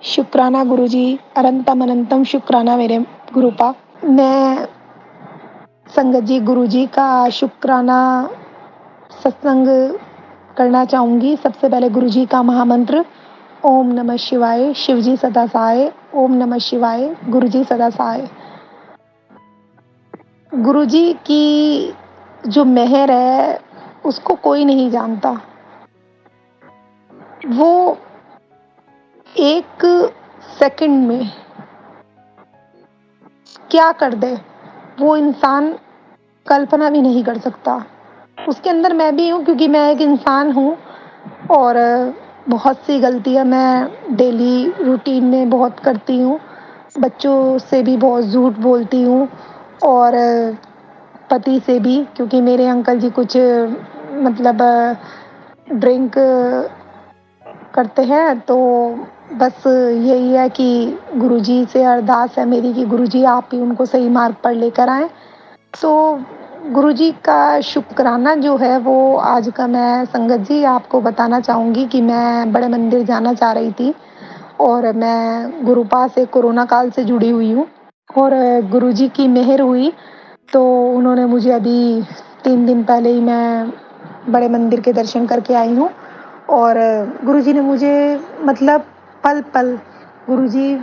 शुक्राना गुरुजी, अनंतम अनंतम शुक्राना मेरे गुरुपा। मैं संगत जी गुरुजी का शुक्राना सत्संग करना चाहूँगी। सबसे पहले गुरुजी का महामंत्र ओम नमः शिवाय, शिवजी सदा सहाय। ओम नमः शिवाय, गुरुजी सदा सहाय। गुरुजी की जो मेहर है उसको कोई नहीं जानता। वो एक सेकंड में क्या कर दे वो इंसान कल्पना भी नहीं कर सकता। उसके अंदर मैं भी हूँ, क्योंकि मैं एक इंसान हूँ और बहुत सी गलतियाँ मैं डेली रूटीन में बहुत करती हूँ। बच्चों से भी बहुत झूठ बोलती हूँ और पति से भी, क्योंकि मेरे अंकल जी कुछ मतलब ड्रिंक करते हैं। तो बस यही है कि गुरुजी से अरदास है मेरी कि गुरुजी आप ही उनको सही मार्ग पर लेकर आएँ। तो गुरुजी का शुक्राना जो है वो आज का मैं संगत जी आपको बताना चाहूँगी कि मैं बड़े मंदिर जाना चाह रही थी और मैं गुरुपा से कोरोना काल से जुड़ी हुई हूँ और गुरुजी की मेहर हुई तो उन्होंने मुझे अभी 3 दिन पहले ही मैं बड़े मंदिर के दर्शन करके आई हूँ और गुरुजी ने मुझे मतलब पल-पल गुरुजी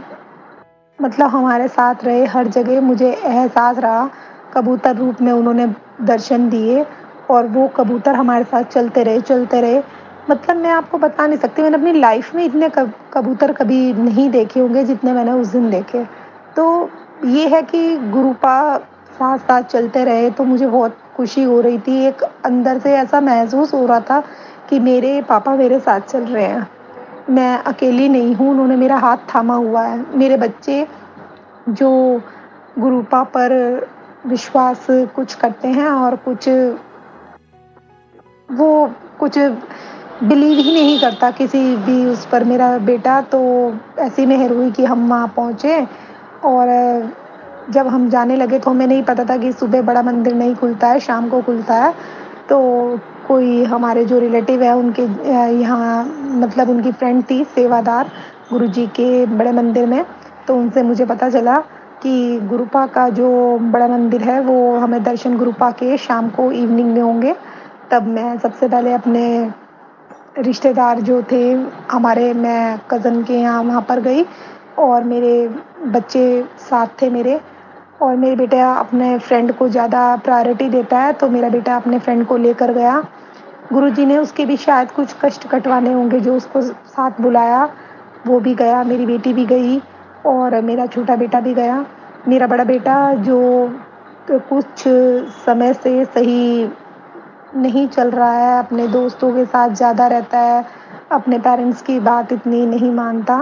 मतलब हमारे साथ रहे हर जगह। मुझे एहसास रहा कबूतर रूप में उन्होंने दर्शन दिए और वो कबूतर हमारे साथ चलते रहे। मतलब मैं आपको बता नहीं सकती, मैंने अपनी लाइफ में इतने कबूतर कभी नहीं देखे होंगे जितने मैंने उस दिन देखे। तो ये है कि गुरुपा साथ-साथ चलते रहे तो मुझे बहुत खुशी हो रही थी। एक अंदर से ऐसा महसूस हो रहा था कि मेरे पापा मेरे साथ चल रहे हैं। मैं अकेली नहीं हूँ, उन्होंने मेरा हाथ थामा हुआ है। मेरे बच्चे जो गुरुपा पर विश्वास कुछ करते हैं और वो कुछ बिलीव ही नहीं करता किसी भी उस पर। मेरा बेटा तो ऐसी मेहर हुई कि हम वहाँ पहुँचे और जब हम जाने लगे तो हमें नहीं पता था कि सुबह बड़ा मंदिर नहीं खुलता है, शाम को खुलता है। तो कोई हमारे जो रिलेटिव है उनके यहाँ मतलब उनकी फ्रेंड थी सेवादार गुरुजी के बड़े मंदिर में, तो उनसे मुझे पता चला कि गुरुपा का जो बड़ा मंदिर है वो हमें दर्शन गुरुपा के शाम को इवनिंग में होंगे। तब मैं सबसे पहले अपने रिश्तेदार जो थे हमारे, मैं कज़न के यहाँ वहाँ पर गई और मेरे बच्चे साथ थे मेरे और मेरे बेटा अपने फ्रेंड को ज़्यादा प्रायोरिटी देता है तो मेरा बेटा अपने फ्रेंड को लेकर गया। गुरुजी ने उसके भी शायद कुछ कष्ट कटवाने होंगे जो उसको साथ बुलाया, वो भी गया, मेरी बेटी भी गई और मेरा छोटा बेटा भी गया। मेरा बड़ा बेटा जो कुछ समय से सही नहीं चल रहा है, अपने दोस्तों के साथ ज़्यादा रहता है, अपने पेरेंट्स की बात इतनी नहीं मानता।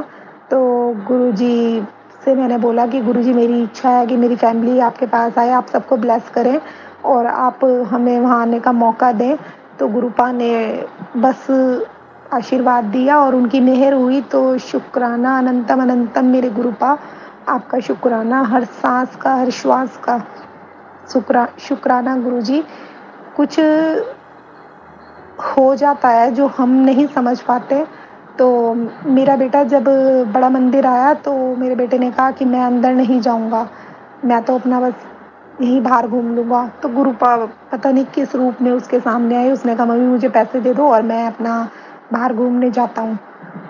तो गुरुजी से मैंने बोला कि गुरुजी मेरी इच्छा है कि मेरी फैमिली आपके पास आए, आप सबको ब्लेस करें और आप हमें वहाँ आने का मौका दें। तो गुरुपा ने बस आशीर्वाद दिया और उनकी मेहर हुई। तो शुक्राना अनंतम अनंतम मेरे गुरुपा, आपका शुक्राना हर सांस का, हर श्वास का। शुक्राना गुरुजी। कुछ हो जाता है जो हम नहीं समझ पाते। तो मेरा बेटा जब बड़ा मंदिर आया तो मेरे बेटे ने कहा कि मैं अंदर नहीं जाऊँगा, मैं तो अपना बस यहीं बाहर घूम लूँगा। तो गुरुपा पता नहीं किस रूप में उसके सामने आए, उसने कहा मम्मी मुझे पैसे दे दो और मैं अपना बाहर घूमने जाता हूँ।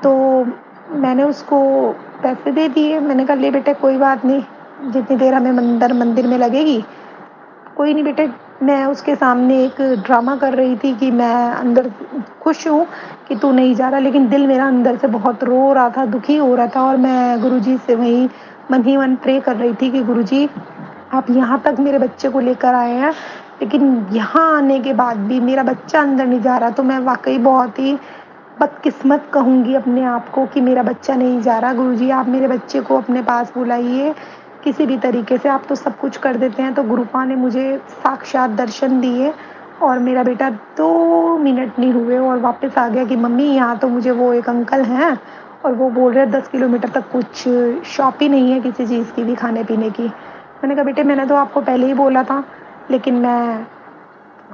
तो मैंने उसको पैसे दे दिए, मैंने कहा ले बेटे कोई बात नहीं, जितनी देर हमें मंदिर में लगेगी कोई नहीं बेटे। मैं उसके सामने एक ड्रामा कर रही थी कि मैं अंदर खुश हूँ कि तू नहीं जा रहा, लेकिन दिल मेरा अंदर से बहुत रो रहा था, दुखी हो रहा था और मैं गुरुजी से वहीं मन ही मन प्रे कर रही थी कि गुरुजी आप यहाँ तक मेरे बच्चे को लेकर आए हैं, लेकिन यहाँ आने के बाद भी मेरा बच्चा अंदर नहीं जा रहा। तो मैं वाक़ई बहुत ही बदकिस्मत कहूँगी अपने आप को कि मेरा बच्चा नहीं जा रहा। गुरुजी आप मेरे बच्चे को अपने पास बुलाइए किसी भी तरीके से, आप तो सब कुछ कर देते हैं। तो गुरुपा ने मुझे साक्षात दर्शन दिए और मेरा बेटा 2 मिनट नहीं हुए और वापस आ गया कि मम्मी यहाँ तो मुझे वो एक अंकल हैं और वो बोल रहे हैं 10 किलोमीटर तक कुछ शॉप ही नहीं है किसी चीज़ की भी खाने-पीने की। मैंने कहा बेटे मैंने तो आपको पहले ही बोला था, लेकिन मैं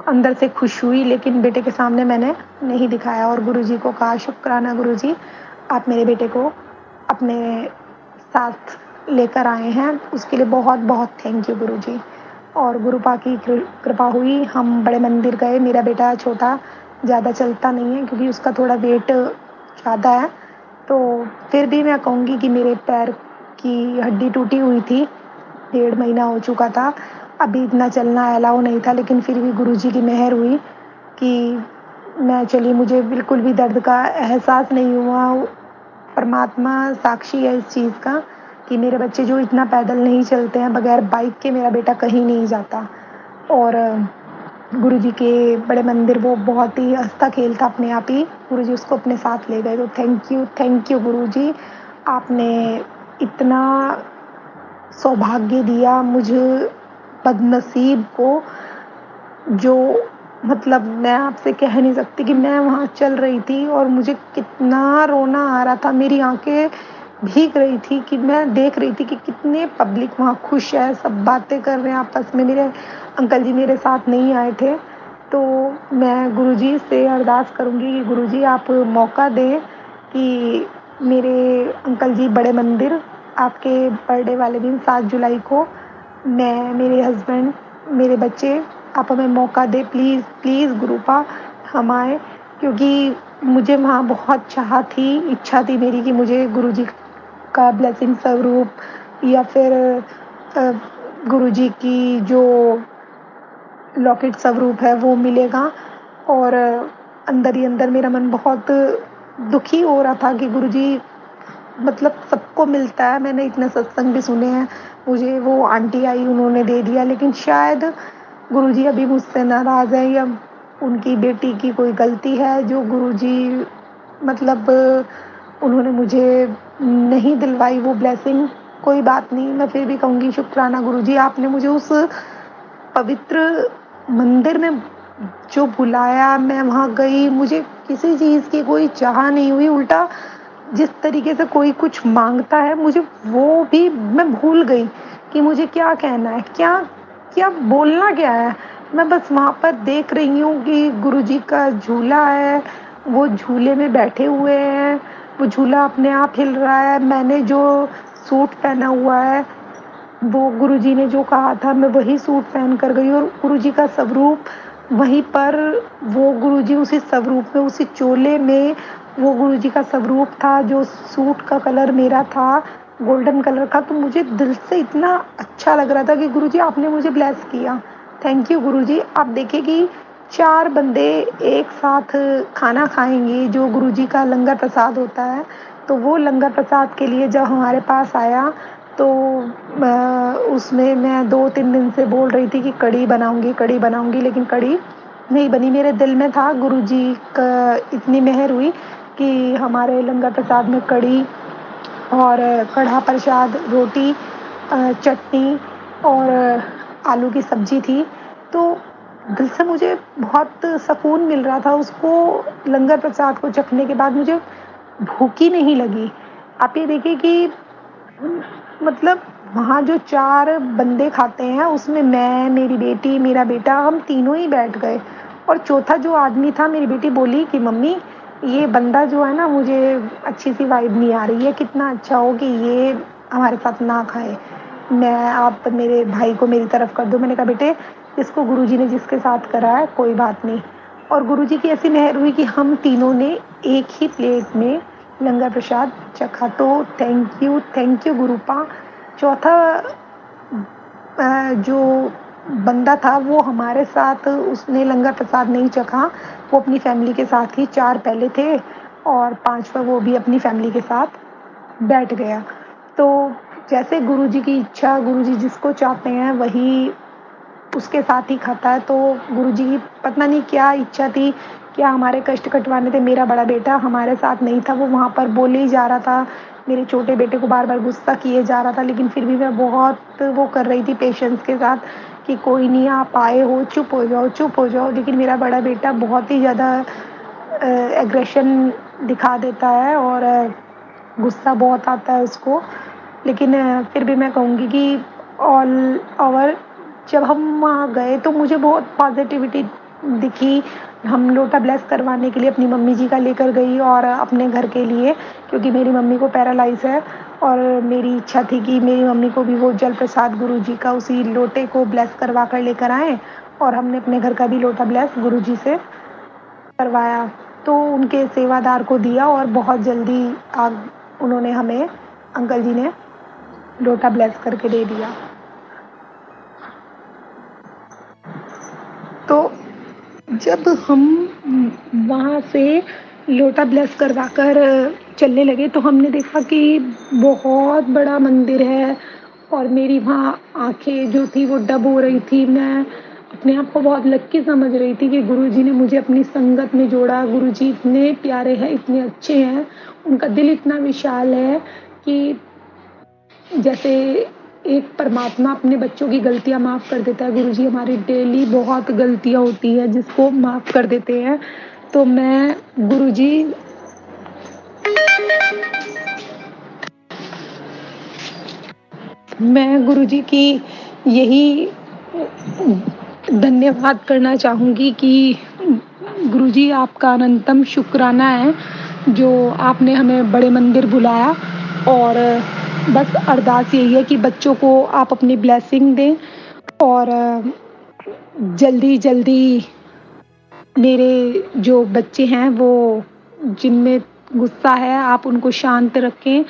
अंदर से खुश हुई, लेकिन बेटे के सामने मैंने नहीं दिखाया और गुरुजी को कहा शुक्राना गुरुजी, आप मेरे बेटे को अपने साथ लेकर आए हैं, उसके लिए बहुत बहुत थैंक यू गुरुजी। और गुरुपा की कृपा हुई, हम बड़े मंदिर गए। मेरा बेटा छोटा ज़्यादा चलता नहीं है क्योंकि उसका थोड़ा वेट ज़्यादा है, तो फिर भी मैं कहूँगी कि मेरे पैर की हड्डी टूटी हुई थी, 1.5 महीना हो चुका था। अभी इतना चलना अलाउ नहीं था, लेकिन फिर भी गुरुजी की मेहर हुई कि मैं चली, मुझे बिल्कुल भी दर्द का एहसास नहीं हुआ। परमात्मा साक्षी है इस चीज़ का कि मेरे बच्चे जो इतना पैदल नहीं चलते हैं, बगैर बाइक के मेरा बेटा कहीं नहीं जाता। और गुरुजी के बड़े मंदिर वो बहुत ही हँसता खेलता अपने आप ही, गुरुजी उसको अपने साथ ले गए। तो थैंक यू गुरुजी, आपने इतना सौभाग्य दिया मुझे बदनसीब को, जो मतलब मैं आपसे कह नहीं सकती कि मैं वहाँ चल रही थी और मुझे कितना रोना आ रहा था, मेरी आँखें भीग रही थी कि मैं देख रही थी कि कितने पब्लिक वहाँ खुश है, सब बातें कर रहे हैं आपस में। मेरे अंकल जी मेरे साथ नहीं आए थे, तो मैं गुरुजी से अरदास करूँगी कि गुरुजी आप मौका दें कि मेरे अंकल जी बड़े मंदिर आपके बर्थडे वाले दिन 7 जुलाई को मैं, मेरे हस्बैंड, मेरे बच्चे, आप हमें मौका दें प्लीज़ प्लीज़ गुरुपा, हम आएँ। क्योंकि मुझे वहाँ बहुत इच्छा थी मेरी कि मुझे गुरुजी का ब्लेसिंग स्वरूप या फिर अ, गुरुजी की जो लॉकेट स्वरूप है वो मिलेगा। और अंदर ही अंदर मेरा मन बहुत दुखी हो रहा था कि गुरुजी मतलब सबको मिलता है, मैंने इतने सत्संग भी सुने हैं, मुझे वो आंटी आई उन्होंने दे दिया, लेकिन शायद गुरुजी अभी मुझसे नाराज़ हैं या उनकी बेटी की कोई गलती है जो गुरुजी मतलब उन्होंने मुझे नहीं दिलवाई वो ब्लेसिंग। कोई बात नहीं, मैं फिर भी कहूँगी शुक्राना गुरुजी, आपने मुझे उस पवित्र मंदिर में जो बुलाया, मैं वहाँ गई, मुझे किसी चीज़ की कोई चाह नहीं हुई, उल्टा जिस तरीके से कोई कुछ मांगता है मुझे वो भी मैं भूल गई कि मुझे क्या कहना है, क्या क्या बोलना क्या है। मैं बस वहाँ पर देख रही हूँ कि गुरुजी का झूला है, वो झूले में बैठे हुए हैं, वो झूला अपने आप हिल रहा है। मैंने जो सूट पहना हुआ है वो गुरुजी ने जो कहा था मैं वही सूट पहन कर गई, और गुरुजी का स्वरूप वहीं पर, वो गुरुजी उसी स्वरूप में, उसी चोले में वो गुरुजी का स्वरूप था जो सूट का कलर मेरा था गोल्डन कलर का। तो मुझे दिल से इतना अच्छा लग रहा था कि गुरुजी आपने मुझे ब्लेस किया, थैंक यू गुरुजी। आप देखिए कि 4 बंदे एक साथ खाना खाएंगे जो गुरुजी का लंगर प्रसाद होता है, तो वो लंगर प्रसाद के लिए जब हमारे पास आया तो उसमें मैं 2-3 दिन से बोल रही थी कि कढ़ी बनाऊँगी, लेकिन कढ़ी नहीं बनी। मेरे दिल में था, गुरुजी का इतनी मेहर हुई कि हमारे लंगर प्रसाद में कढ़ी और कढ़ा प्रसाद, रोटी, चटनी और आलू की सब्जी थी। तो दिल से मुझे बहुत सुकून मिल रहा था, उसको लंगर प्रसाद को चखने के बाद मुझे भूख ही नहीं लगी। आप ये देखिए कि मतलब वहाँ जो 4 बंदे खाते हैं उसमें मैं, मेरी बेटी, मेरा बेटा, हम तीनों ही बैठ गए। और चौथा जो आदमी था, मेरी बेटी बोली कि मम्मी ये बंदा जो है ना, मुझे अच्छी सी वाइब नहीं आ रही है, कितना अच्छा हो कि ये हमारे साथ ना खाए, मैं, आप मेरे भाई को मेरी तरफ कर दो। मैंने कहा बेटे इसको गुरुजी ने जिसके साथ करा है कोई बात नहीं। और गुरुजी की ऐसी मेहर हुई कि हम तीनों ने एक ही प्लेट में लंगर प्रसाद चखा। तो थैंक यू गुरुपा। चौथा जो बंदा था वो हमारे साथ, उसने लंगर प्रसाद नहीं चखा, वो अपनी फैमिली के साथ ही, 4 पहले थे और 5वां वो भी अपनी फैमिली के साथ बैठ गया। तो जैसे गुरुजी की इच्छा, गुरुजी जिसको चाहते हैं वही उसके साथ ही खाता है। तो गुरुजी की पता नहीं क्या इच्छा थी, क्या हमारे कष्ट कटवाने थे। मेरा बड़ा बेटा हमारे साथ नहीं था, वो वहाँ पर बोले ही जा रहा था, मेरे छोटे बेटे को बार बार गुस्सा किए जा रहा था, लेकिन फिर भी मैं बहुत वो कर रही थी पेशेंस के साथ कि कोई नहीं, आप आए हो, चुप हो जाओ, चुप हो जाओ। लेकिन मेरा बड़ा बेटा बहुत ही ज़्यादा एग्रेशन दिखा देता है और गुस्सा बहुत आता है उसको। लेकिन फिर भी मैं कहूँगी कि ऑल ओवर जब हम वहाँ गए तो मुझे बहुत पॉजिटिविटी दिखी, हम लोटा ब्लेस करवाने के लिए अपनी मम्मी जी का लेकर गई और अपने घर के लिए, क्योंकि मेरी मम्मी को पैरालाइज़ है और मेरी इच्छा थी कि मेरी मम्मी को भी वो जल प्रसाद गुरुजी का उसी लोटे को ब्लेस करवा कर लेकर आएँ और हमने अपने घर का भी लोटा ब्लेस गुरुजी से करवाया। तो उनके सेवादार को दिया और बहुत जल्दी आग उन्होंने हमें अंकल जी ने लोटा ब्लेस करके दे दिया। तो जब हम वहाँ से लोटा ब्लेस करवा कर चलने लगे तो हमने देखा कि बहुत बड़ा मंदिर है और मेरी वहाँ आँखें जो थी वो डब हो रही थी। मैं अपने आप को बहुत लकी समझ रही थी कि गुरुजी ने मुझे अपनी संगत में जोड़ा। गुरुजी इतने प्यारे हैं, इतने अच्छे हैं, उनका दिल इतना विशाल है कि जैसे एक परमात्मा अपने बच्चों की गलतियाँ माफ़ कर देता है, गुरुजी हमारी डेली बहुत गलतियाँ होती हैं जिसको माफ़ कर देते हैं। तो मैं गुरुजी की यही धन्यवाद करना चाहूँगी कि गुरुजी आपका अनंतम शुक्राना है, जो आपने हमें बड़े मंदिर बुलाया। और बस अरदास यही है कि बच्चों को आप अपनी ब्लेसिंग दें और जल्दी-जल्दी मेरे जो बच्चे हैं वो जिनमें गुस्सा है आप उनको शांत रखें,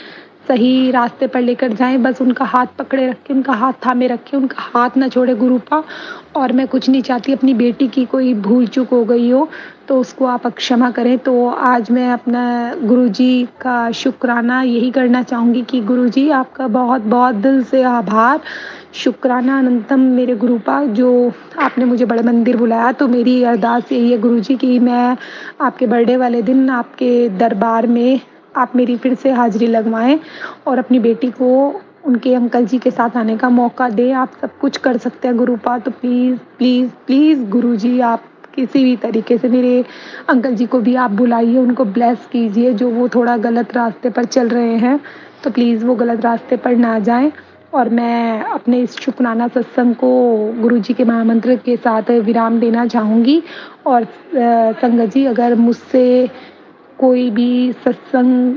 सही रास्ते पर लेकर जाएँ, बस उनका हाथ पकड़े रखें, उनका हाथ थामे रखें, उनका हाथ ना छोड़े गुरुपा। और मैं कुछ नहीं चाहती अपनी बेटी की कोई भूल-चूक हो गई हो तो उसको आप क्षमा करें। तो आज मैं अपना गुरुजी का शुक्राना यही करना चाहूँगी कि गुरुजी आपका बहुत-बहुत दिल से आभार, शुक्राना अनंतम मेरे गुरुपा, जो आपने मुझे बड़े मंदिर बुलाया। तो मेरी अरदास यही है गुरुजी कि मैं आपके बर्थडे वाले दिन आपके दरबार में आप मेरी फिर से हाज़िरी लगवाएँ और अपनी बेटी को उनके अंकल जी के साथ आने का मौका दें। आप सब कुछ कर सकते हैं गुरुपा, तो प्लीज़, प्लीज़, प्लीज़ गुरुजी आप किसी भी तरीके से मेरे अंकल जी को भी आप बुलाइए, उनको ब्लेस कीजिए। जो वो थोड़ा गलत रास्ते पर चल रहे हैं, तो प्लीज़ वो गलत रास्ते पर ना जाएँ। और मैं अपने इस शुक्राना सत्संग को गुरुजी के महामंत्र के साथ विराम देना चाहूँगी। और संगत जी, अगर मुझसे कोई भी सत्संग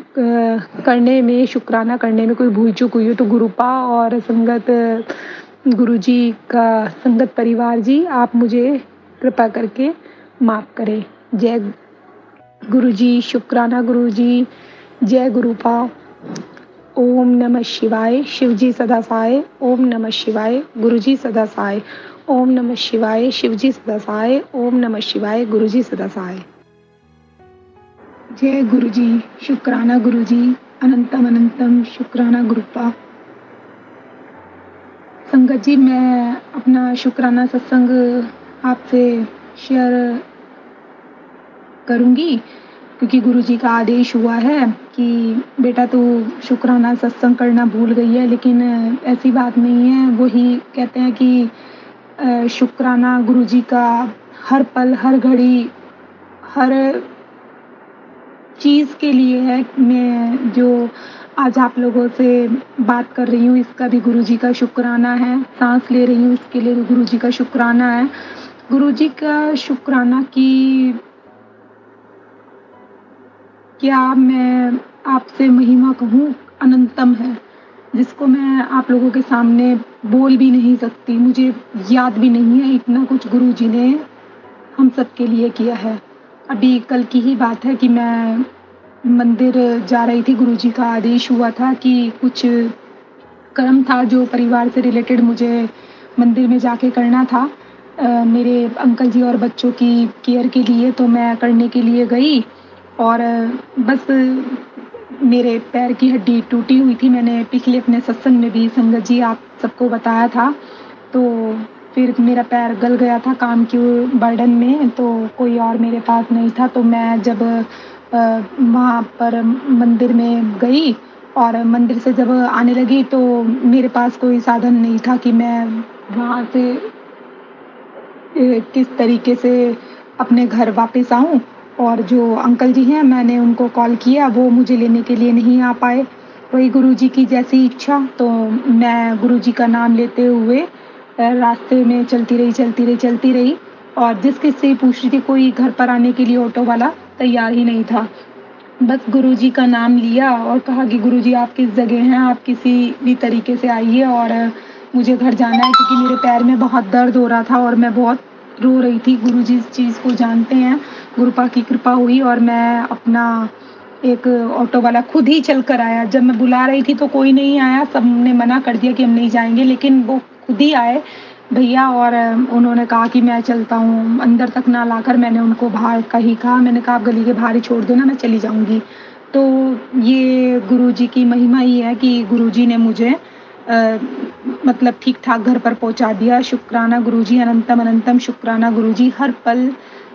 करने में, शुक्राना करने में कोई भूल-चूक हुई हो तो गुरुपा और संगत गुरुजी का संगत परिवार जी आप मुझे कृपा करके माफ़ करें। जय गुरुजी, शुक्राना गुरुजी, जय गुरुपा। ओम नमः शिवाय, शिवजी सदा सहाय। ओम नमः शिवाय, गुरुजी सदा सहाय। ओम नमः शिवाय, शिवजी सदा सहाय। ओम नमः शिवाय, गुरुजी सदा सहाय। जय गुरुजी, शुक्राना गुरुजी, अनंतम अनंतम शुक्राना गुरुपा। संगत जी, मैं अपना शुक्राना सत्संग आपसे शेयर करूँगी क्योंकि गुरुजी का आदेश हुआ है कि बेटा तू शुक्राना सत्संग करना भूल गई है, लेकिन ऐसी बात नहीं है। वही कहते हैं कि शुक्राना गुरुजी का हर पल, हर घड़ी, हर चीज़ के लिए है। मैं जो आज आप लोगों से बात कर रही हूँ इसका भी गुरुजी का शुक्राना है, सांस ले रही हूँ इसके लिए भी गुरुजी का शुक्राना है। गुरुजी का शुक्राना की क्या मैं आपसे महिमा कहूँ, अनंतम है, जिसको मैं आप लोगों के सामने बोल भी नहीं सकती। मुझे याद भी नहीं है इतना कुछ गुरुजी ने हम सब के लिए किया है। अभी कल की ही बात है कि मैं मंदिर जा रही थी, गुरुजी का आदेश हुआ था कि कुछ कर्म था जो परिवार से रिलेटेड मुझे मंदिर में जाके करना था, मेरे अंकल जी और बच्चों की केयर के लिए। तो मैं करने के लिए गई और बस मेरे पैर की हड्डी टूटी हुई थी। मैंने पिछले अपने सत्संग में भी संगत जी आप सबको बताया था। तो फिर मेरा पैर गल गया था काम के बर्डन में, तो कोई और मेरे पास नहीं था। तो मैं जब वहाँ पर मंदिर में गई और मंदिर से जब आने लगी तो मेरे पास कोई साधन नहीं था कि मैं वहाँ से किस तरीके से अपने घर वापस आऊँ। और जो अंकल जी हैं, मैंने उनको कॉल किया, वो मुझे लेने के लिए नहीं आ पाए। वही गुरुजी की जैसी इच्छा, तो मैं गुरुजी का नाम लेते हुए रास्ते में चलती रही और जिस किससे ही पूछ रही थी कोई घर पर आने के लिए ऑटो वाला तैयार ही नहीं था। बस गुरुजी का नाम लिया और कहा कि गुरुजी आप किस जगह हैं, आप किसी भी तरीके से आइए और मुझे घर जाना है, क्योंकि मेरे पैर में बहुत दर्द हो रहा था और मैं बहुत रो रही थी। गुरुजी इस चीज़ को जानते हैं, गुरुपा की कृपा हुई और मैं अपना एक ऑटो वाला खुद ही चल कर आया। जब मैं बुला रही थी तो कोई नहीं आया, सबने मना कर दिया कि हम नहीं जाएंगे, लेकिन वो खुद ही आए भैया और उन्होंने कहा कि मैं चलता हूँ। अंदर तक ना लाकर मैंने उनको बाहर का ही कहा, मैंने कहा आप गली के बाहर ही छोड़ देना, मैं चली जाऊँगी। तो ये गुरुजी की महिमा ही है कि गुरुजी ने मुझे मतलब ठीक ठाक घर पर पहुंचा दिया। शुक्राना गुरुजी, अनंतम अनंतम शुक्राना गुरुजी। हर पल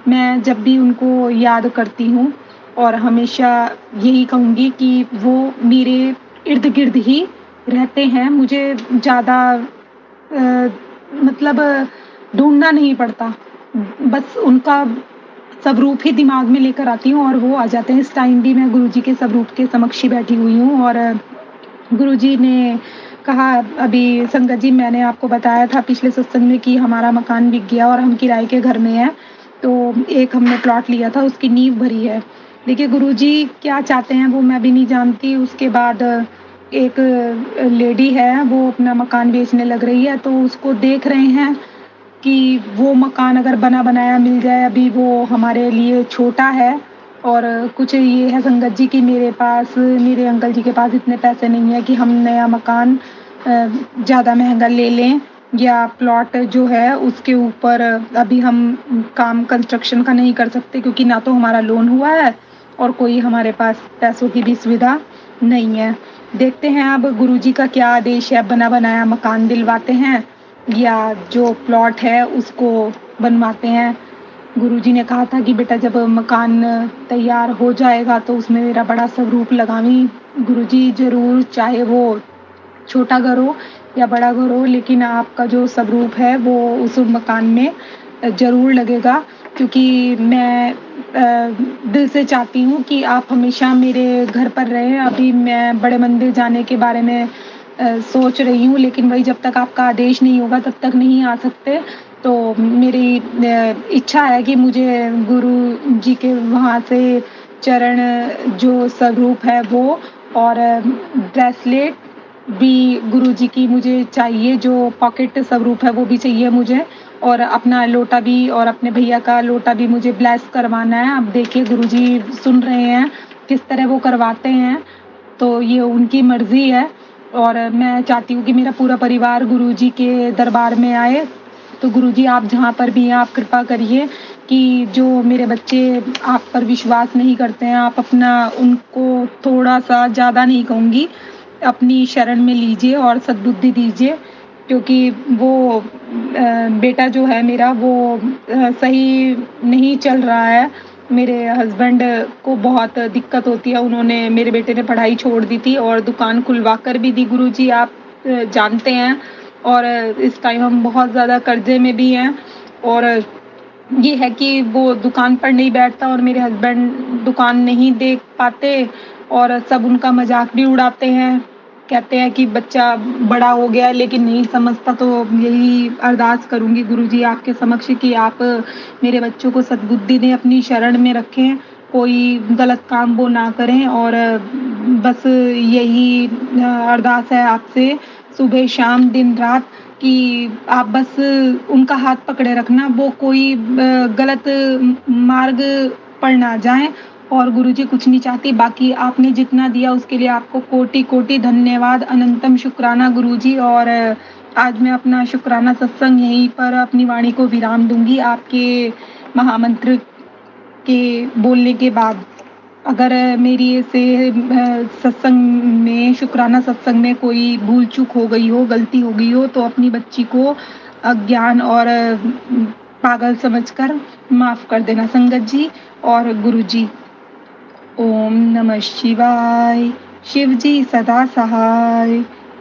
मैं जब भी उनको याद करती हूँ और हमेशा यही कहूँगी कि वो मेरे इर्द गिर्द ही रहते हैं। मुझे ज़्यादा मतलब ढूंढना नहीं पड़ता, बस उनका स्वरूप ही दिमाग में लेकर आती हूँ और वो आ जाते हैं। इस टाइम भी मैं गुरुजी के स्वरूप के समक्ष ही बैठी हुई हूँ और गुरुजी ने कहा, अभी संगत जी मैंने आपको बताया था पिछले सत्संग में कि हमारा मकान बिक गया और हम किराए के घर में हैं। तो एक हमने प्लॉट लिया था, उसकी नींव भरी है। देखिए गुरुजी क्या चाहते हैं वो मैं भी नहीं जानती। उसके बाद एक लेडी है, वो अपना मकान बेचने लग रही है, तो उसको देख रहे हैं कि वो मकान अगर बना बनाया मिल जाए। अभी वो हमारे लिए छोटा है और कुछ ये है संगत जी कि मेरे पास, मेरे अंकल जी के पास इतने पैसे नहीं है कि हम नया मकान ज़्यादा महंगा ले लें या प्लॉट जो है उसके ऊपर अभी हम काम कंस्ट्रक्शन का नहीं कर सकते, क्योंकि ना तो हमारा लोन हुआ है और कोई हमारे पास पैसों की भी सुविधा नहीं है। देखते हैं अब गुरुजी का क्या आदेश है, बना बनाया मकान दिलवाते हैं या जो प्लॉट है उसको बनवाते हैं। गुरुजी ने कहा था कि बेटा जब मकान तैयार हो जाएगा तो उसमें मेरा बड़ा स्वरूप लगावी। गुरुजी ज़रूर, चाहे वो छोटा घर हो या बड़ा घर हो, लेकिन आपका जो स्वरूप है वो उस मकान में ज़रूर लगेगा, क्योंकि मैं दिल से चाहती हूँ कि आप हमेशा मेरे घर पर रहें। अभी मैं बड़े मंदिर जाने के बारे में सोच रही हूँ, लेकिन वही जब तक आपका आदेश नहीं होगा तब तक नहीं आ सकते। तो मेरी इच्छा है कि मुझे गुरु जी के वहाँ से चरण जो स्वरूप है वो और ब्रेसलेट भी गुरुजी की मुझे चाहिए, जो पॉकेट स्वरूप है वो भी चाहिए मुझे, और अपना लोटा भी और अपने भैया का लोटा भी मुझे ब्लेस करवाना है। अब देखिए गुरुजी सुन रहे हैं किस तरह वो करवाते हैं, तो ये उनकी मर्जी है और मैं चाहती हूँ कि मेरा पूरा परिवार गुरुजी के दरबार में आए। तो गुरुजी आप जहाँ पर भी हैं आप कृपा करिए कि जो मेरे बच्चे आप पर विश्वास नहीं करते हैं, आप अपना उनको थोड़ा सा, ज़्यादा नहीं कहूँगी, अपनी शरण में लीजिए और सद्बुद्धि दीजिए, क्योंकि वो बेटा जो है मेरा वो सही नहीं चल रहा है। मेरे हस्बैंड को बहुत दिक्कत होती है, उन्होंने, मेरे बेटे ने पढ़ाई छोड़ दी थी और दुकान खुलवा कर भी दी गुरुजी, आप जानते हैं। और इस टाइम हम बहुत ज़्यादा कर्जे में भी हैं और ये है कि वो दुकान पर नहीं बैठता और मेरे हस्बैंड दुकान नहीं देख पाते और सब उनका मजाक भी उड़ाते हैं, कहते हैं कि बच्चा बड़ा हो गया लेकिन नहीं समझता। तो यही अरदास करूंगी गुरुजी आपके समक्ष कि आप मेरे बच्चों को सद्बुद्धि दें, अपनी शरण में रखें, कोई गलत काम वो ना करें। और बस यही अरदास है आपसे सुबह शाम दिन रात कि आप बस उनका हाथ पकड़े रखना, वो कोई गलत मार्ग पर ना जाएं। और गुरुजी कुछ नहीं चाहती, बाकी आपने जितना दिया उसके लिए आपको कोटि कोटि धन्यवाद, अनंतम शुक्राना गुरुजी। और आज मैं अपना शुक्राना सत्संग यहीं पर अपनी वाणी को विराम दूंगी आपके महामंत्र के बोलने के बाद। अगर मेरी से सत्संग में, शुक्राना सत्संग में कोई भूल चूक हो गई हो, गलती हो गई हो, तो अपनी बच्ची को अज्ञान और पागल समझकर माफ कर देना संगत जी और गुरुजी। ओम नमः शिवाय। शिव जी सदा सहाय।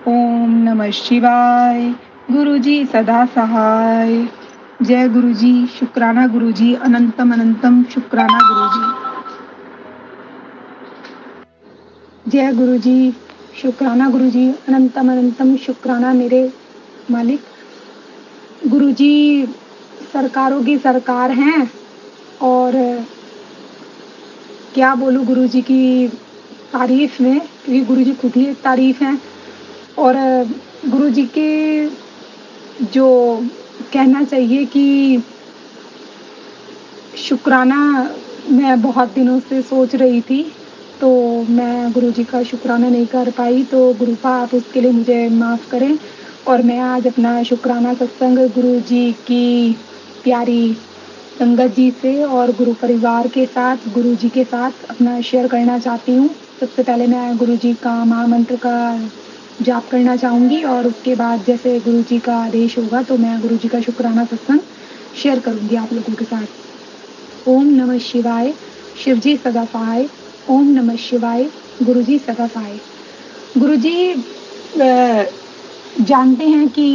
ओम नमः शिवाय। गुरुजी सदा सहाय। जय गुरुजी, शुक्राना गुरुजी, अनंतम अनंतम शुक्राना गुरुजी। जय गुरुजी, शुक्राना गुरुजी, अनंतम अनंतम शुक्राना मेरे मालिक। गुरुजी सरकारों की सरकार हैं और क्या बोलूँ गुरुजी की तारीफ में, क्योंकि गुरुजी खुद ही एक तारीफ हैं। और गुरुजी के जो कहना चाहिए कि शुक्राना मैं बहुत दिनों से सोच रही थी, तो मैं गुरुजी का शुक्राना नहीं कर पाई, तो गुरुपा आप उसके लिए मुझे माफ़ करें। और मैं आज अपना शुक्राना सत्संग गुरुजी की प्यारी संगत जी से और गुरु परिवार के साथ, गुरुजी के साथ अपना शेयर करना चाहती हूँ। सबसे पहले मैं गुरुजी का महामंत्र का जाप करना चाहूँगी और उसके बाद जैसे गुरुजी का आदेश होगा तो मैं गुरुजी का शुक्राना सत्संग शेयर करूँगी आप लोगों के साथ। ओम नमः शिवाय, शिवजी सदा सहाय। ओम नमः शिवाय, गुरुजी सदा सहाय। गुरुजी जानते हैं कि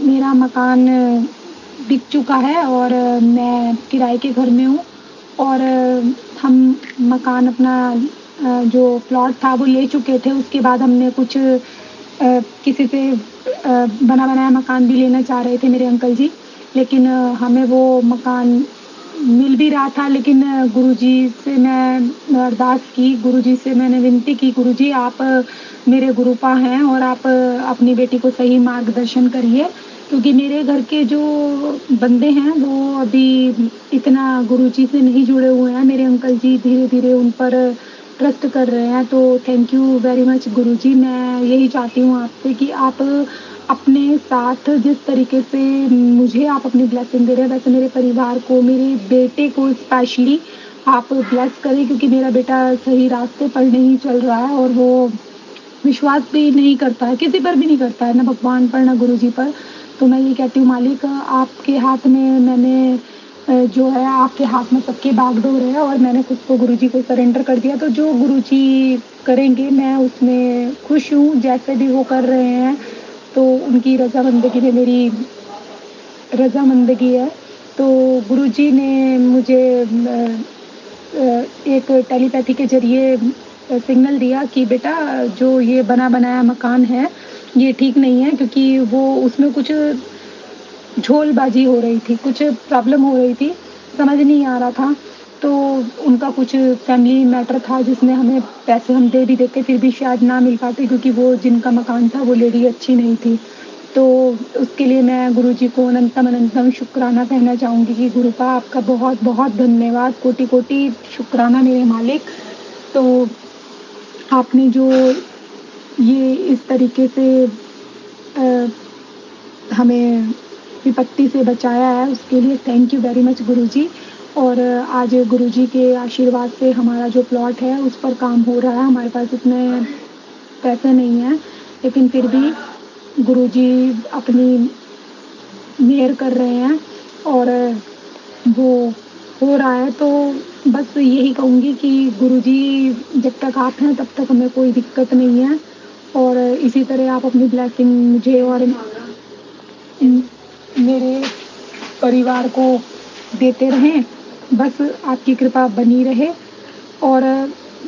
मेरा मकान बिक चुका है और मैं किराए के घर में हूँ और हम मकान अपना जो प्लॉट था वो ले चुके थे। उसके बाद हमने कुछ किसी से बना बनाया मकान भी लेना चाह रहे थे मेरे अंकल जी, लेकिन हमें वो मकान मिल भी रहा था। लेकिन गुरुजी से मैं अरदास की, गुरुजी से मैंने विनती की, गुरुजी आप मेरे गुरुपा हैं और आप अपनी बेटी को सही मार्गदर्शन करिए, क्योंकि मेरे घर के जो बंदे हैं वो अभी इतना गुरुजी से नहीं जुड़े हुए हैं। मेरे अंकल जी धीरे धीरे उन पर ट्रस्ट कर रहे हैं। तो थैंक यू वेरी मच गुरुजी। मैं यही चाहती हूँ आपसे कि आप अपने साथ जिस तरीके से मुझे आप अपनी ब्लेसिंग दे रहे हैं, वैसे मेरे परिवार को, मेरे बेटे को स्पेशली आप ब्लेस करें, क्योंकि मेरा बेटा सही रास्ते पर नहीं चल रहा है और वो विश्वास भी नहीं करता है, किसी पर भी नहीं करता है, ना भगवान पर ना गुरुजी पर। तो मैं ये कहती हूँ मालिक आपके हाथ में मैंने जो है आपके हाथ में सबकी बागडोर है और मैंने खुद को गुरुजी को सरेंडर कर दिया। तो जो गुरुजी करेंगे मैं उसमें खुश हूँ, जैसे भी वो कर रहे हैं तो उनकी रजामंदगी में मेरी रजामंदगी है। तो गुरुजी ने मुझे एक टेलीपैथी के जरिए सिग्नल दिया कि बेटा जो ये बना बनाया मकान है ये ठीक नहीं है, क्योंकि वो उसमें कुछ झोलबाजी हो रही थी, कुछ प्रॉब्लम हो रही थी, समझ नहीं आ रहा था। तो उनका कुछ फैमिली मैटर था जिसमें हमें पैसे हम दे भी देते फिर भी शायद ना मिल पाते, क्योंकि वो जिनका मकान था वो लेडी अच्छी नहीं थी। तो उसके लिए मैं गुरुजी को अनंतम अनंतम शुक्राना कहना चाहूँगी कि गुरुपा आपका बहुत बहुत धन्यवाद, कोटि कोटि शुक्राना मेरे मालिक। तो आपने जो ये इस तरीके से हमें विपत्ति से बचाया है उसके लिए थैंक यू वेरी मच गुरुजी। और आज गुरुजी के आशीर्वाद से हमारा जो प्लॉट है उस पर काम हो रहा है। हमारे पास इतने पैसे नहीं हैं, लेकिन फिर भी गुरुजी अपनी मेहर कर रहे हैं और वो हो रहा है। तो बस यही कहूँगी कि गुरुजी जब तक आप हैं तब तक हमें कोई दिक्कत नहीं है और इसी तरह आप अपनी ब्लेसिंग मुझे और मेरे परिवार को देते रहें, बस आपकी कृपा बनी रहे। और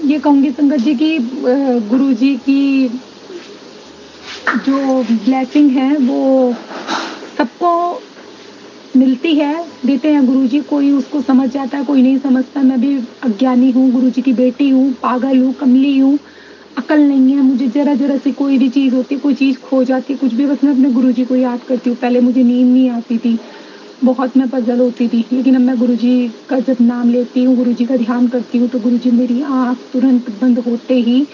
ये कहूँगी संगत जी कि गुरुजी की जो ब्लेसिंग है वो सबको मिलती है, देते हैं गुरुजी। कोई उसको समझ जाता है, कोई नहीं समझता। मैं भी अज्ञानी हूँ, गुरुजी की बेटी हूँ, पागल हूँ, कमली हूँ, अकल नहीं है मुझे। जरा जरा सी कोई भी चीज़ होती है, कोई चीज़ खो जाती है, कुछ भी, बस मैं अपने गुरुजी को याद करती हूँ। पहले मुझे नींद नहीं आती थी, बहुत मैं पजल होती थी, लेकिन अब मैं गुरुजी का जब नाम लेती हूँ, गुरुजी का ध्यान करती हूँ तो गुरुजी मेरी आँख तुरंत बंद होते ही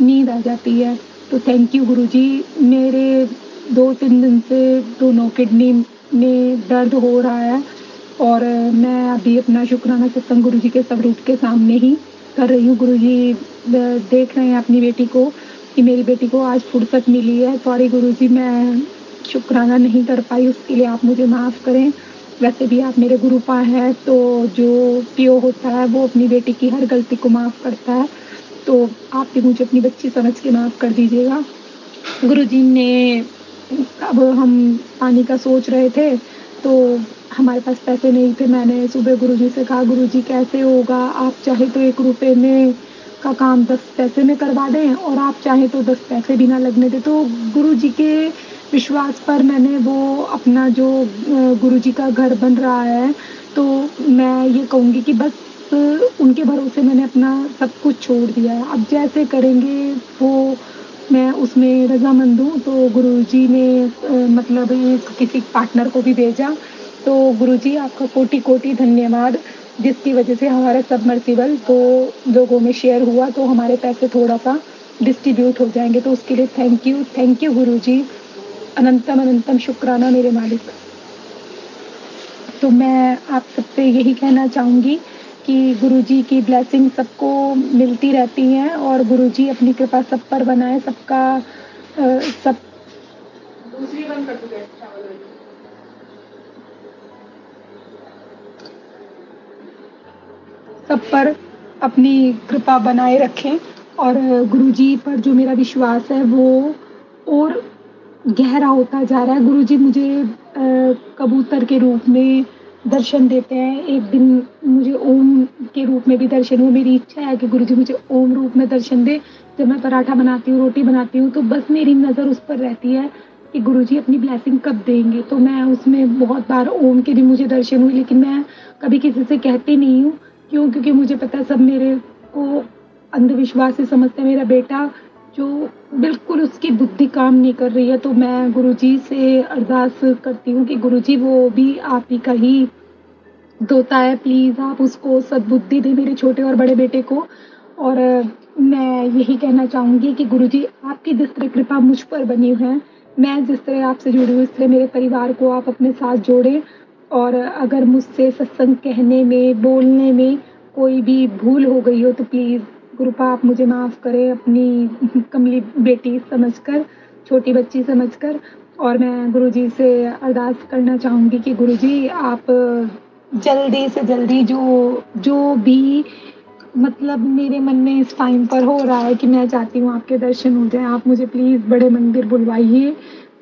नींद आ जाती है। तो थैंक यू गुरुजी। मेरे 2-3 दिन से दोनों किडनी में दर्द हो रहा है और मैं अभी अपना शुक्राना सत्संग गुरुजी के स्वरूप के सामने ही कर रही हूँ। गुरुजी देख रहे हैं अपनी बेटी को कि मेरी बेटी को आज फुर्सत मिली है। सॉरी गुरुजी, मैं शुक्राना नहीं कर पाई, उसके लिए आप मुझे माफ़ करें। वैसे भी आप मेरे गुरुपा हैं, तो जो पियो होता है वो अपनी बेटी की हर गलती को माफ़ करता है। तो आप भी मुझे अपनी बच्ची समझ के माफ़ कर दीजिएगा। गुरुजी ने अब हम पानी का सोच रहे थे तो हमारे पास पैसे नहीं थे। मैंने सुबह गुरुजी से कहा गुरुजी कैसे होगा, आप चाहे तो 1 रुपये में का काम 10 पैसे में करवा दें और आप चाहे तो 10 पैसे भी ना लगने दें। तो गुरुजी के विश्वास पर मैंने वो अपना जो गुरुजी का घर बन रहा है, तो मैं ये कहूँगी कि बस उनके भरोसे मैंने अपना सब कुछ छोड़ दिया है। अब जैसे करेंगे वो मैं उसमें रज़ामंद हूँ। तो गुरुजी ने मतलब एक किसी पार्टनर को भी भेजा। तो गुरुजी आपका कोटि-कोटि धन्यवाद, जिसकी वजह से हमारा सबमर्सिबल 2 लोगों में शेयर हुआ, तो हमारे पैसे थोड़ा-सा डिस्ट्रीब्यूट हो जाएँगे। तो उसके लिए थैंक यू गुरुजी। अनंतम अनंतम शुक्राना मेरे मालिक। तो मैं आप सबसे यही कहना चाहूँगी कि गुरुजी की ब्लेसिंग सबको मिलती रहती हैं और गुरुजी अपनी कृपा सब पर बनाए, सबका सब दूसरी बंद कर दो गैस चावल वाली। सब पर अपनी कृपा बनाए रखें। और गुरुजी पर जो मेरा विश्वास है वो और गहरा होता जा रहा है। गुरुजी मुझे कबूतर के रूप में दर्शन देते हैं। एक दिन मुझे ओम के रूप में भी दर्शन हुए। मेरी इच्छा है कि गुरुजी मुझे ओम रूप में दर्शन दे। जब मैं पराठा बनाती हूँ, रोटी बनाती हूँ, तो बस मेरी नज़र उस पर रहती है कि गुरुजी अपनी ब्लेसिंग कब देंगे। तो मैं उसमें बहुत बार ओम के भी मुझे दर्शन हुए, लेकिन मैं कभी किसी से कहती नहीं हूँ। क्यों? क्योंकि मुझे पता है सब मेरे को अंधविश्वास से समझते हैं। मेरा बेटा जो बिल्कुल उसकी बुद्धि काम नहीं कर रही है, तो मैं गुरुजी से अरदास करती हूँ कि गुरुजी वो भी आप ही का ही दोता है, प्लीज़ आप उसको सद्बुद्धि दें, मेरे छोटे और बड़े बेटे को। और मैं यही कहना चाहूँगी कि गुरुजी आपकी जिस तरह कृपा मुझ पर बनी है, मैं जिस तरह आपसे जुड़ी हूँ, इस तरह मेरे परिवार को आप अपने साथ जोड़ें। और अगर मुझसे सत्संग कहने में, बोलने में कोई भी भूल हो गई हो, तो प्लीज़ गुरुपा आप मुझे माफ़ करें, अपनी कमली बेटी समझकर, छोटी बच्ची समझकर। और मैं गुरुजी से अरदास करना चाहूँगी कि गुरुजी आप जल्दी से जल्दी जो जो भी मतलब मेरे मन में इस टाइम पर हो रहा है कि मैं चाहती हूँ आपके दर्शन हो जाएँ, आप मुझे प्लीज़ बड़े मंदिर बुलवाइए।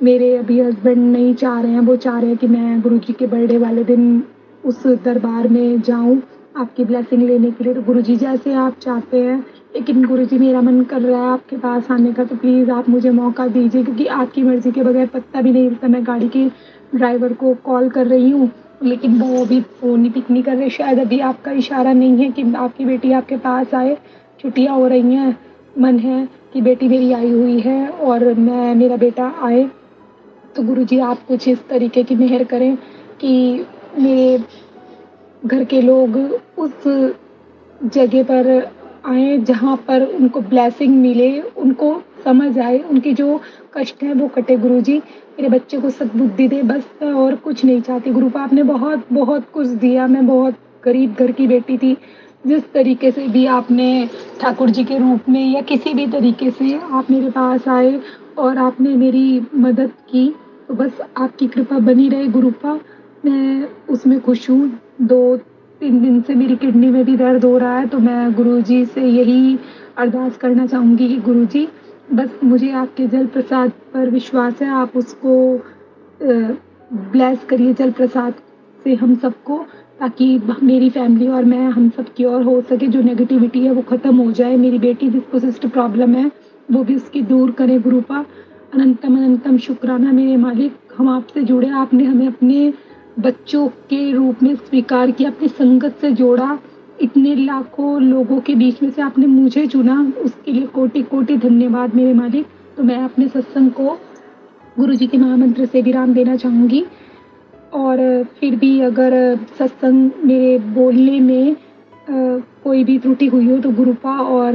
मेरे अभी हस्बैंड नहीं चाह रहे हैं, वो चाह रहे हैं कि मैं गुरुजी के बर्थडे वाले दिन उस दरबार में जाऊँ आपकी ब्लेसिंग लेने के लिए। तो गुरुजी जैसे आप चाहते हैं, लेकिन गुरुजी मेरा मन कर रहा है आपके पास आने का, तो प्लीज़ आप मुझे मौका दीजिए, क्योंकि आपकी मर्ज़ी के बगैर पत्ता भी नहीं हिलता। मैं गाड़ी के ड्राइवर को कॉल कर रही हूँ, लेकिन वो अभी फ़ोन ही पिक नहीं कर रहे। शायद अभी आपका इशारा नहीं है कि आपकी बेटी आपके पास आए, छुट्टियाँ हो रही हैं, मन है कि बेटी मेरी आई हुई है और मेरा बेटा आए। तो गुरुजी आप कुछ इस तरीके की मेहर करें कि मेरे घर के लोग उस जगह पर आएँ जहाँ पर उनको ब्लेसिंग मिले, उनको समझ आए, उनकी जो कष्ट है वो कटे। गुरुजी मेरे बच्चे को सद्बुद्धि दे, बस मैं और कुछ नहीं चाहती। गुरुपा आपने बहुत बहुत कुछ दिया, मैं बहुत गरीब घर की बेटी थी। जिस तरीके से भी आपने ठाकुर जी के रूप में या किसी भी तरीके से आप मेरे पास आए और आपने मेरी मदद की, तो बस आपकी कृपा बनी रहे गुरुपा। मैं उसमें खुश हूँ। 2-3 दिन से मेरी किडनी में भी दर्द हो रहा है, तो मैं गुरुजी से यही अरदास करना चाहूँगी कि गुरुजी बस मुझे आपके जल प्रसाद पर विश्वास है, आप उसको ब्लेस करिए जल प्रसाद से हम सबको, ताकि मेरी फैमिली और मैं हम सब की और हो सके जो नेगेटिविटी है वो ख़त्म हो जाए। मेरी बेटी जिसको सिस्ट प्रॉब्लम है वो भी उसकी दूर करे गुरुपा। अनंतम अनंतम शुक्राना मेरे मालिक, हम आपसे जुड़े, आपने हमें अपने बच्चों के रूप में स्वीकार किया, अपनी संगत से जोड़ा। इतने लाखों लोगों के बीच में से आपने मुझे चुना, उसके लिए कोटि-कोटि धन्यवाद मेरे मालिक। तो मैं अपने सत्संग को गुरुजी के महामंत्र से विराम देना चाहूँगी। और फिर भी अगर सत्संग मेरे बोलने में कोई भी त्रुटि हुई हो, तो गुरुपा और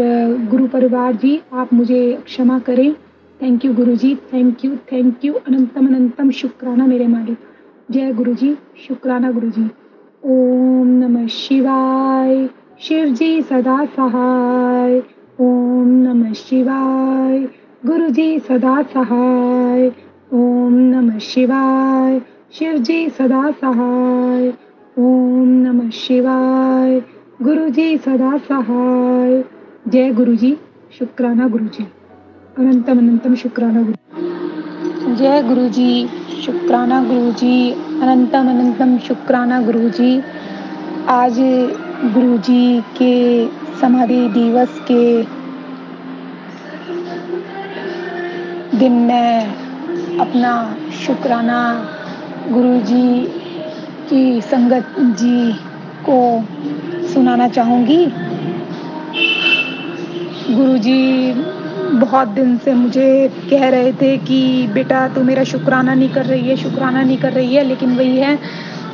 गुरु परिवार जी आप मुझे क्षमा करें। Thank you Guruji, thank you, अनंतम अनंतम शुक्राना मेरे मालिक। जय गुरुजी, शुक्राना गुरुजी। ओम नमः शिवाय, शिव जी सदा सहाय। ओम नमः शिवाय, गुरुजी सदा सहाय। ओम नमः शिवाय, शिव जी सदा सहाय। ओम नमः शिवाय, गुरुजी सदा सहाय। जय गुरुजी, शुक्राना गुरुजी। अनंतम अनंतम शुक्राना गुरु। जय गुरुजी, शुक्राना गुरुजी, अनंतम अनंतम शुक्राना गुरुजी। आज गुरुजी के समाधि दिवस के दिन मैं अपना शुक्राना गुरुजी की संगत जी को सुनाना चाहूँगी। गुरुजी बहुत दिन से मुझे कह रहे थे कि बेटा तू मेरा शुक्राना नहीं कर रही है, शुक्राना नहीं कर रही है, लेकिन वही है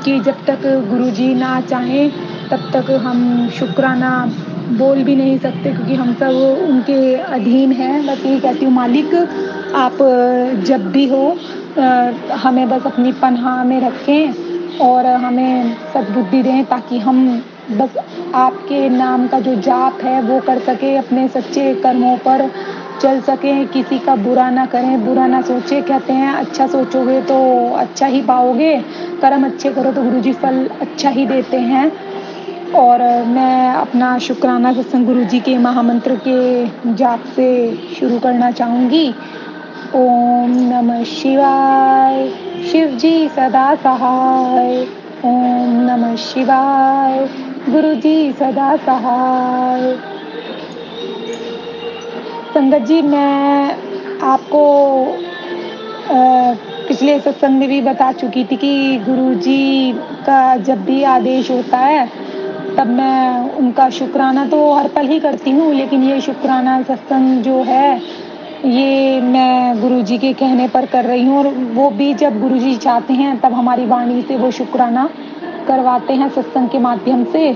कि जब तक गुरुजी ना चाहें तब तक हम शुक्राना बोल भी नहीं सकते, क्योंकि हम सब उनके अधीन हैं। बस यही कहती हूँ, मालिक आप जब भी हो हमें बस अपनी पनाह में रखें और हमें सद्बुद्धि दें, ताकि हम बस आपके नाम का जो जाप है वो कर सके, अपने सच्चे कर्मों पर चल सकें, किसी का बुरा ना करें, बुरा ना सोचे। कहते हैं अच्छा सोचोगे तो अच्छा ही पाओगे, कर्म अच्छे करो तो गुरुजी फल अच्छा ही देते हैं। और मैं अपना शुक्राना सत्संग गुरुजी के महामंत्र के जाप से शुरू करना चाहूँगी। ओम नमः शिवाय, शिव जी सदा सहाय। ओम नमः शिवाय, गुरुजी सदा सहाय। संगत जी, मैं आपको पिछले सत्संग में भी बता चुकी थी कि गुरुजी का जब भी आदेश होता है तब मैं उनका शुक्राना तो हर पल ही करती हूँ, लेकिन ये शुक्राना सत्संग जो है ये मैं गुरुजी के कहने पर कर रही हूँ, और वो भी जब गुरुजी चाहते हैं तब हमारी वाणी से वो शुक्राना करवाते हैं सत्संग के माध्यम से।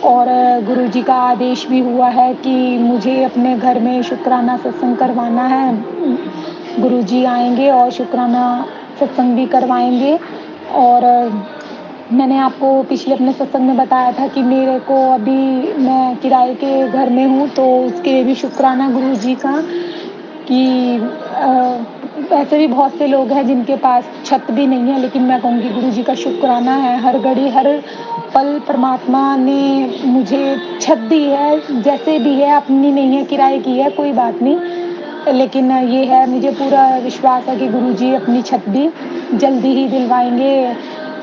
और गुरुजी का आदेश भी हुआ है कि मुझे अपने घर में शुक्राना सत्संग करवाना है। गुरुजी आएंगे और शुक्राना सत्संग भी करवाएंगे। और मैंने आपको पिछले अपने सत्संग में बताया था कि मेरे को अभी मैं किराए के घर में हूँ, तो उसके लिए भी शुक्राना गुरुजी का कि वैसे भी बहुत से लोग हैं जिनके पास छत भी नहीं है, लेकिन मैं कहूँगी गुरुजी का शुक्राना है, हर घड़ी हर पल परमात्मा ने मुझे छत दी है, जैसे भी है, अपनी नहीं है, किराए की है, कोई बात नहीं, लेकिन ये है, मुझे पूरा विश्वास है कि गुरुजी अपनी छत भी जल्दी ही दिलवाएंगे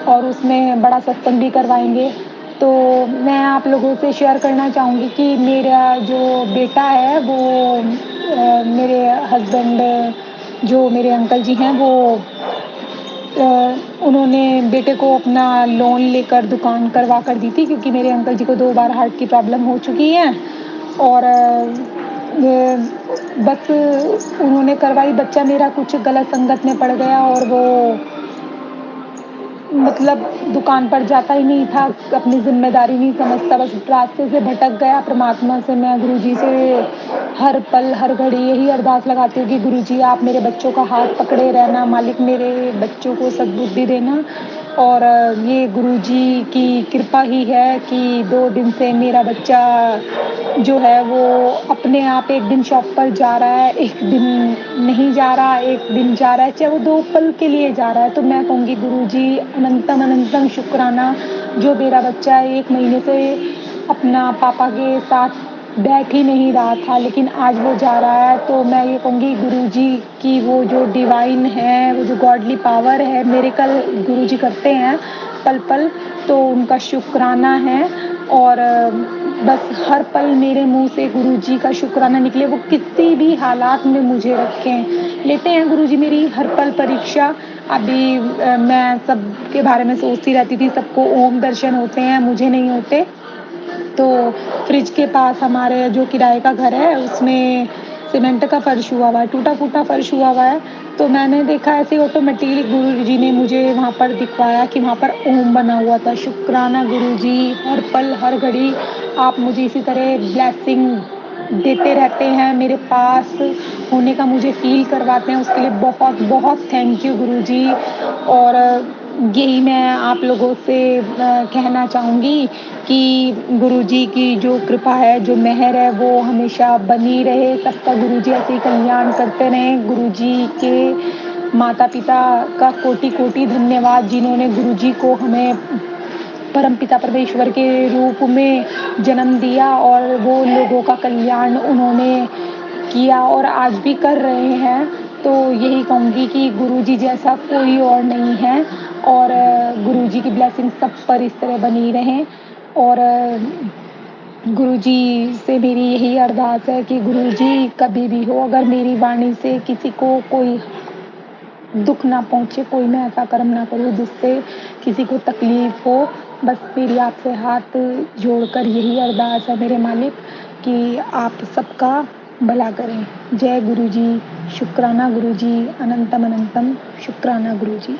और उसमें बड़ा सत्संग भी करवाएंगे। तो मैं आप लोगों से शेयर करना चाहूँगी कि मेरा जो बेटा है वो मेरे हस्बैंड जो मेरे अंकल जी हैं वो उन्होंने बेटे को अपना लोन लेकर दुकान करवा कर दी थी, क्योंकि मेरे अंकल जी को 2 बार हार्ट की प्रॉब्लम हो चुकी है। और बस उन्होंने करवाई, बच्चा मेरा कुछ गलत संगत में पड़ गया और वो मतलब दुकान पर जाता ही नहीं था, अपनी जिम्मेदारी नहीं समझता, बस रास्ते से भटक गया। परमात्मा से मैं गुरुजी से हर पल हर घड़ी यही अरदास लगाती हूँ कि गुरुजी आप मेरे बच्चों का हाथ पकड़े रहना, मालिक मेरे बच्चों को सद्बुद्धि देना। और ये गुरुजी की कृपा ही है कि 2 दिन से मेरा बच्चा जो है वो अपने आप एक दिन शॉप पर जा रहा है, एक दिन नहीं जा रहा, एक दिन जा रहा है, चाहे वो 2 पल के लिए जा रहा है। तो मैं कहूँगी गुरुजी अनंतम अनंतम शुक्राना, जो मेरा बच्चा 1 महीने से अपना पापा के साथ बैठ ही नहीं रहा था, लेकिन आज वो जा रहा है। तो मैं ये कहूँगी गुरुजी की वो जो डिवाइन है, वो जो गॉडली पावर है, मिरेकल गुरुजी करते हैं पल पल, तो उनका शुक्राना है। और बस हर पल मेरे मुंह से गुरुजी का शुक्राना निकले, वो किसी भी हालात में मुझे रखें। लेते हैं गुरुजी मेरी हर पल परीक्षा। अभी मैं सबके बारे में सोचती रहती थी, सबको ओम दर्शन होते हैं, मुझे नहीं होते। तो फ्रिज के पास हमारे जो किराए का घर है उसमें सीमेंट का फर्श हुआ हुआ है, टूटा फूटा फर्श हुआ हुआ है। तो मैंने देखा ऐसे ऑटोमेटिकली गुरुजी ने मुझे वहाँ पर दिखवाया कि वहाँ पर ओम बना हुआ था। शुक्राना गुरुजी, हर पल हर घड़ी आप मुझे इसी तरह ब्लेसिंग देते रहते हैं, मेरे पास होने का मुझे फील करवाते हैं, उसके लिए बहुत बहुत थैंक यू गुरुजी। और यही मैं आप लोगों से कहना चाहूँगी कि गुरुजी की जो कृपा है, जो मेहर है, वो हमेशा बनी रहे। सबका गुरुजी ऐसे ही कल्याण करते रहें। गुरुजी के माता पिता का कोटि कोटि धन्यवाद, जिन्होंने गुरुजी को हमें परमपिता परमेश्वर के रूप में जन्म दिया और वो लोगों का कल्याण उन्होंने किया और आज भी कर रहे हैं। तो यही कहूँगी कि गुरुजी जैसा कोई और नहीं है, और गुरुजी की ब्लेसिंग सब पर इस तरह बनी रहें। और गुरुजी से मेरी यही अरदास है कि गुरुजी कभी भी हो, अगर मेरी वाणी से किसी को कोई दुख ना पहुँचे, कोई मैं ऐसा कर्म ना करूँ जिससे किसी को तकलीफ हो। बस मेरी आपसे हाथ जोड़कर यही अरदास है मेरे मालिक कि आप सबका भला करें। जय गुरु जी, शुक्राना गुरु जी, अनंतम अनंतम शुक्राना गुरु जी।